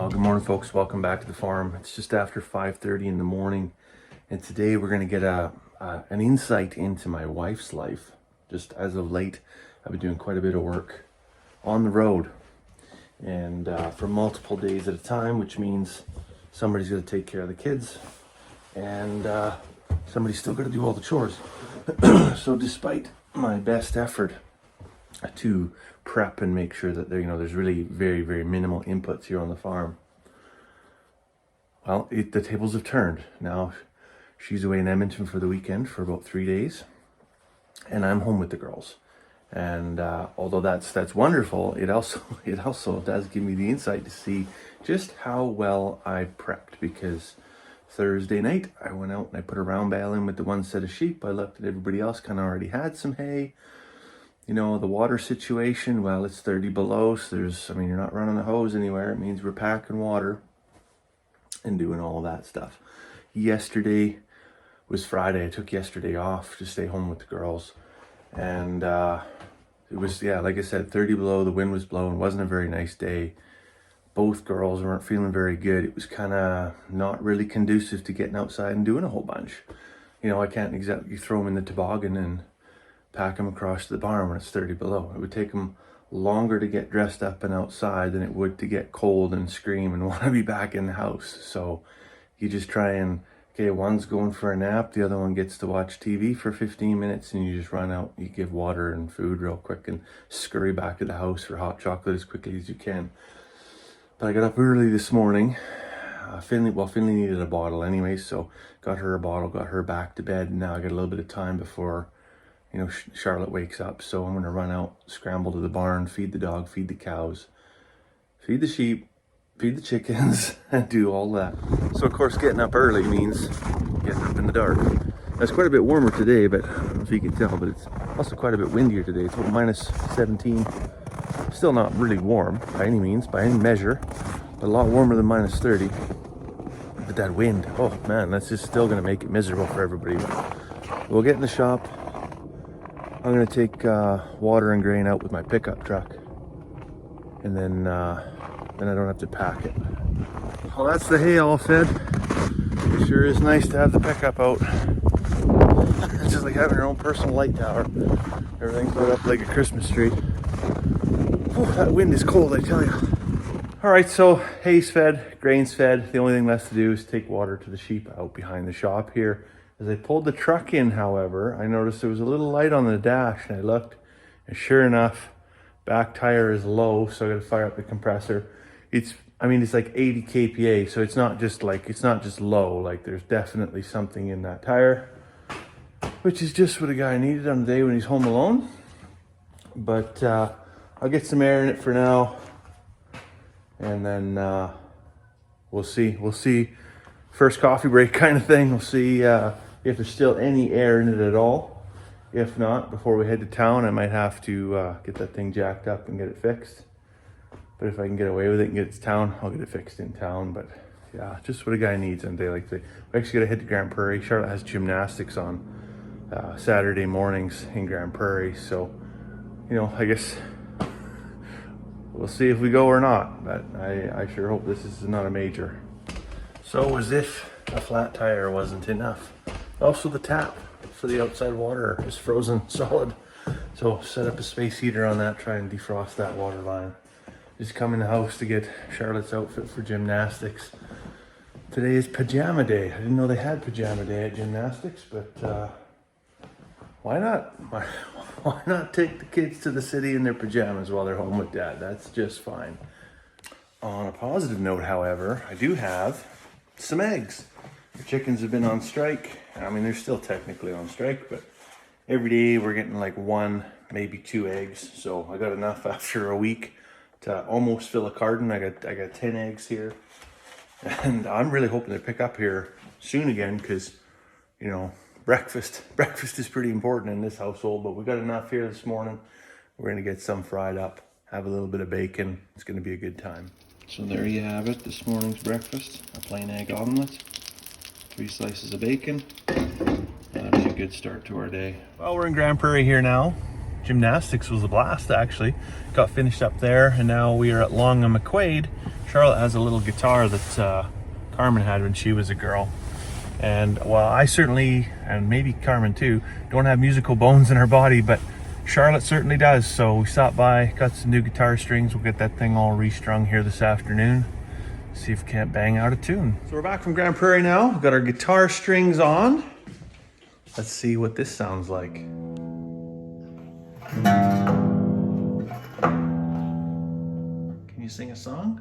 Well, good morning, folks. Welcome back to the farm. It's just after 5:30 in the morning, and today we're going to get an insight into my wife's life. Just as of late, I've been doing quite a bit of work on the road, and for multiple days at a time, which means somebody's got to take care of the kids, and somebody's still got to do all the chores. So, despite my best effort to prep and make sure that there's really very, very minimal inputs here on the farm. Well, the tables have turned. Now she's away in Edmonton for the weekend for about 3 days, and I'm home with the girls. And although that's wonderful, it also does give me the insight to see just how well I prepped, because Thursday night I went out and I put a round bale in with the one set of sheep. I looked at everybody else, kind of already had some hay. You know, the water situation, well, it's 30 below, so you're not running the hose anywhere. It means we're packing water and doing all that stuff. Yesterday was Friday. I took yesterday off to stay home with the girls. And it was, like I said, 30 below. The wind was blowing. It wasn't a very nice day. Both girls weren't feeling very good. It was kind of not really conducive to getting outside and doing a whole bunch. You know, I can't exactly throw them in the toboggan and pack them across to the barn when it's 30 below. It would take them longer to get dressed up and outside than it would to get cold and scream and want to be back in the house. So you just try and, okay, one's going for a nap, the other one gets to watch TV for 15 minutes, and you just run out, you give water and food real quick and scurry back to the house for hot chocolate as quickly as you can. But I got up early this morning. Finley needed a bottle anyway, so got her a bottle, got her back to bed, and now I got a little bit of time before Charlotte wakes up. So I'm going to run out, scramble to the barn, feed the dog, feed the cows, feed the sheep, feed the chickens, and do all that. So of course, getting up early means getting up in the dark. It's quite a bit warmer today, but I don't know if you can tell, but it's also quite a bit windier today. It's about minus 17. Still not really warm by any means, by any measure, but a lot warmer than minus 30. But that wind, oh man, that's just still going to make it miserable for everybody. We'll get in the shop. I'm going to take water and grain out with my pickup truck, and then I don't have to pack it. Well, that's the hay all fed. It sure is nice to have the pickup out. It's just like having your own personal light tower. Everything's lit up like a Christmas tree. Oh, that wind is cold, I tell you. All right, so hay's fed, grain's fed. The only thing left to do is take water to the sheep out behind the shop here. As I pulled the truck in, however, I noticed there was a little light on the dash, and I looked, and sure enough, back tire is low, so I got to fire up the compressor. It's like 80 kPa, so it's not just low. Like, there's definitely something in that tire, which is just what a guy needed on the day when he's home alone. But I'll get some air in it for now, and then we'll see. First coffee break kind of thing. We'll see if there's still any air in it at all. If not, before we head to town, I might have to get that thing jacked up and get it fixed. But if I can get away with it and get it to town, I'll get it fixed in town. But yeah, just what a guy needs on a day like today. We actually got to head to Grand Prairie. Charlotte has gymnastics on Saturday mornings in Grand Prairie. So, I guess we'll see if we go or not. But I sure hope this is not a major. So as if a flat tire wasn't enough, also the tap for the outside water is frozen solid. So set up a space heater on that, try and defrost that water line. Just come in the house to get Charlotte's outfit for gymnastics. Today is pajama day. I didn't know they had pajama day at gymnastics, but why not? Why not take the kids to the city in their pajamas while they're home with dad? That's just fine. On a positive note, however, I do have some eggs. The chickens have been on strike. They're still technically on strike, but every day we're getting like 1, maybe 2 eggs. So I got enough after a week to almost fill a carton. I got 10 eggs here, and I'm really hoping to pick up here soon again, because breakfast is pretty important in this household. But we got enough here this morning. We're gonna get some fried up, have a little bit of bacon. It's gonna be a good time. So there you have it, this morning's breakfast. A plain egg omelet, 3 slices of bacon. That'll be a good start to our day. Well, we're in Grand Prairie here now. Gymnastics was a blast, actually. Got finished up there, and now we are at Long and McQuaid. Charlotte has a little guitar that Carmen had when she was a girl. And while I certainly, and maybe Carmen too, don't have musical bones in her body, but Charlotte certainly does. So we stopped by, got some new guitar strings. We'll get that thing all restrung here this afternoon. See if we can't bang out a tune. So we're back from Grand Prairie now. We've got our guitar strings on. Let's see what this sounds like. Can you sing a song?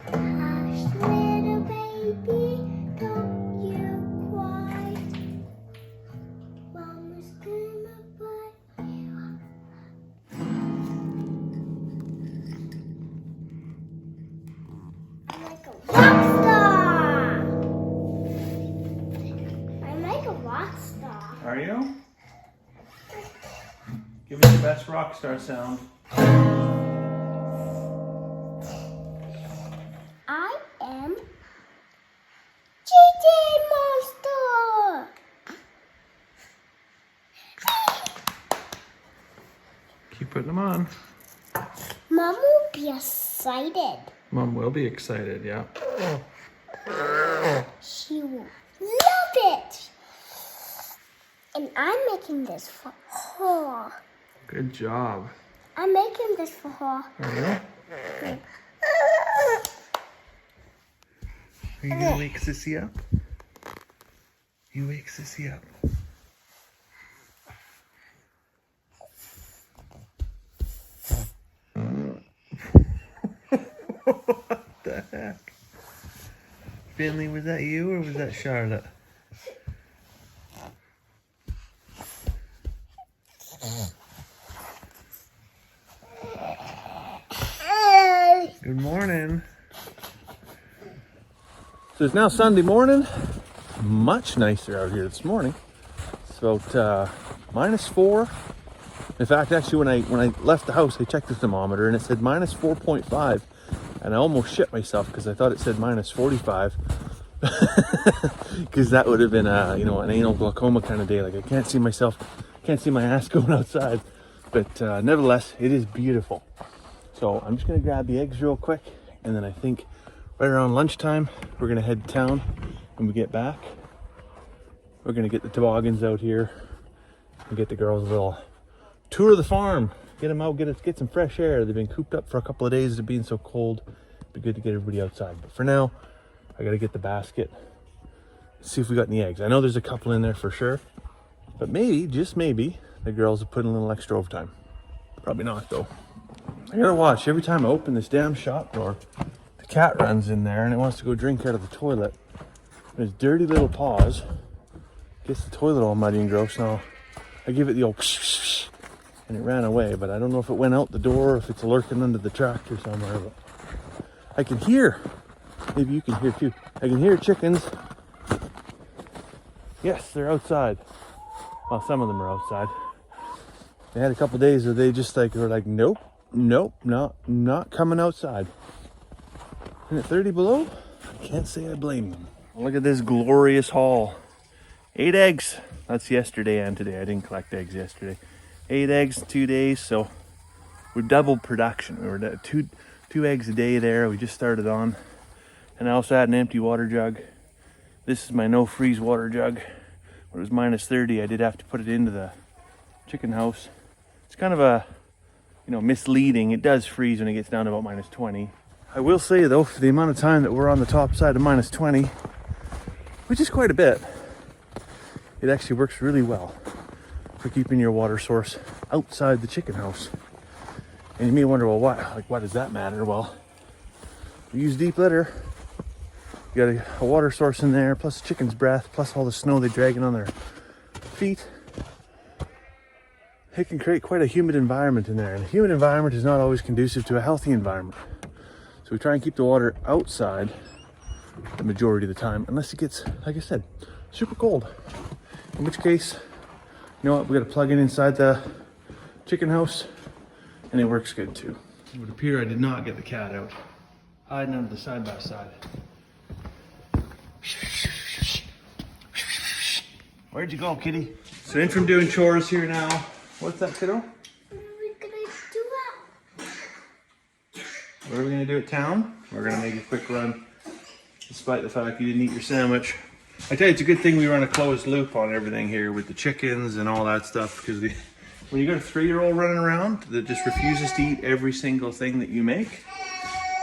Hush, little baby, don't you cry. Mama's gonna put you up. I'm like a rock star. I'm like a rock star. Are you? Give us your best rock star sound. I am JJ Monster. Keep putting them on. Mom will be excited. Mom will be excited, yeah. She will love it. And I'm making this for her. Good job. I'm making this for her. Are you? Are you gonna wake Sissy up? You wake Sissy up. What the heck? Finley, was that you or was that Charlotte? Good morning. So it's now Sunday morning. Much nicer out here this morning. It's about -4. In fact, actually, when I left the house, I checked the thermometer and it said -4.5, and I almost shit myself because I thought it said -45, because that would have been an anal glaucoma kind of day. Like I can't see my ass going outside. But nevertheless, it is beautiful. So I'm just gonna grab the eggs real quick, and then I think right around lunchtime we're gonna head to town. When we get back, we're gonna get the toboggans out here and get the girls a little tour of the farm. Get them out, get some fresh air. They've been cooped up for a couple of days. It's been so cold. It'd be good to get everybody outside. But for now, I gotta get the basket. See if we got any eggs. I know there's a couple in there for sure, but maybe, just maybe, the girls have put in a little extra overtime. Probably not though. I gotta watch every time I open this damn shop door. The cat runs in there and it wants to go drink out of the toilet. His dirty little paws gets the toilet all muddy and gross. Now I give it the old psh, and it ran away, but I don't know if it went out the door or if it's lurking under the tractor somewhere. But I can hear, maybe you can hear too, I can hear chickens. Yes, they're outside. Well, some of them are outside. They had a couple days where they just were like, nope, not coming outside. And at 30 below, I can't say I blame them. Look at this glorious haul. 8 eggs. That's yesterday and today. I didn't collect eggs yesterday. 8 eggs in 2 days, so we doubled production. We were at two eggs a day there. We just started on. And I also had an empty water jug. This is my no freeze water jug. When it was -30, I did have to put it into the chicken house. It's kind of a, misleading. It does freeze when it gets down to about -20. I will say though, for the amount of time that we're on the top side of -20, which is quite a bit, it actually works really well for keeping your water source outside the chicken house. And you may wonder, well, why does that matter? Well, we use deep litter. You got a water source in there, plus the chicken's breath, plus all the snow they're dragging on their feet. It can create quite a humid environment in there, and a humid environment is not always conducive to a healthy environment. So we try and keep the water outside the majority of the time, unless it gets, like I said, super cold. In which case, you know what, we got to plug in inside the chicken house, and it works good too. It would appear I did not get the cat out, hiding under the side-by-side. Where'd you go, kitty? So in from doing chores here now. What's that, kiddo? What are we gonna do What are we gonna do at town? We're gonna make a quick run, despite the fact you didn't eat your sandwich. I tell you, it's a good thing we run a closed loop on everything here with the chickens and all that stuff, because when you got a 3-year-old running around that just refuses to eat every single thing that you make,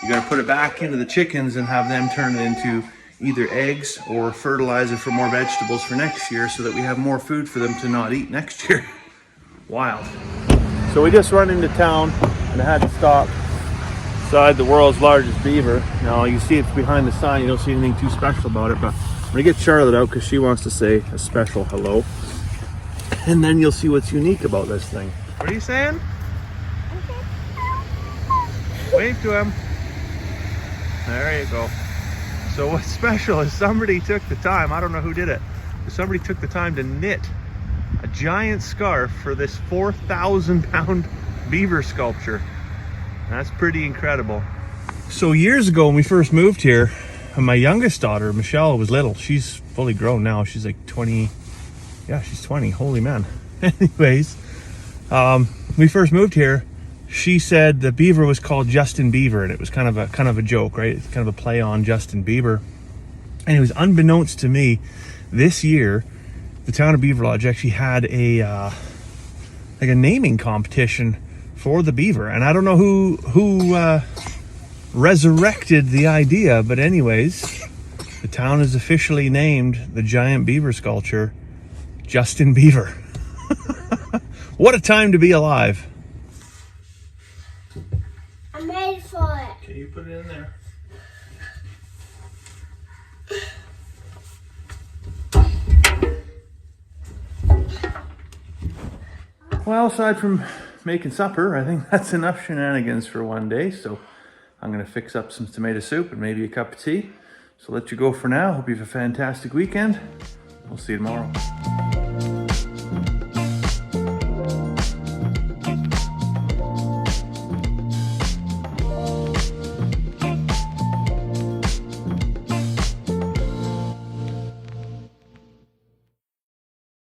you gotta put it back into the chickens and have them turn it into either eggs or fertilizer for more vegetables for next year, so that we have more food for them to not eat next year. Wild. So we just run into town and I had to stop beside the world's largest beaver. Now you see it's behind the sign, you don't see anything too special about it, but I'm gonna get Charlotte out because she wants to say a special hello. And then you'll see what's unique about this thing. What are you saying? Wave to him. There you go. So what's special is somebody took the time, I don't know who did it, but somebody took the time to knit a giant scarf for this 4,000-pound beaver sculpture. That's pretty incredible. So years ago when we first moved here, my youngest daughter, Michelle, was little. She's fully grown now. She's like 20. Yeah, she's 20. Holy man. Anyways, we first moved here. She said the beaver was called Justin Bieber, and it was kind of a joke, right? It's kind of a play on Justin Bieber. And it was unbeknownst to me, this year, the town of Beaver Lodge actually had a naming competition for the beaver, and I don't know who resurrected the idea, but anyways, the town is officially named the giant beaver sculpture Justin Bieber. What a time to be alive. I'm ready for it. Okay, you put it in there. Well, aside from making supper, I think that's enough shenanigans for one day. So I'm going to fix up some tomato soup and maybe a cup of tea. So let you go for now. Hope you have a fantastic weekend. We'll see you tomorrow.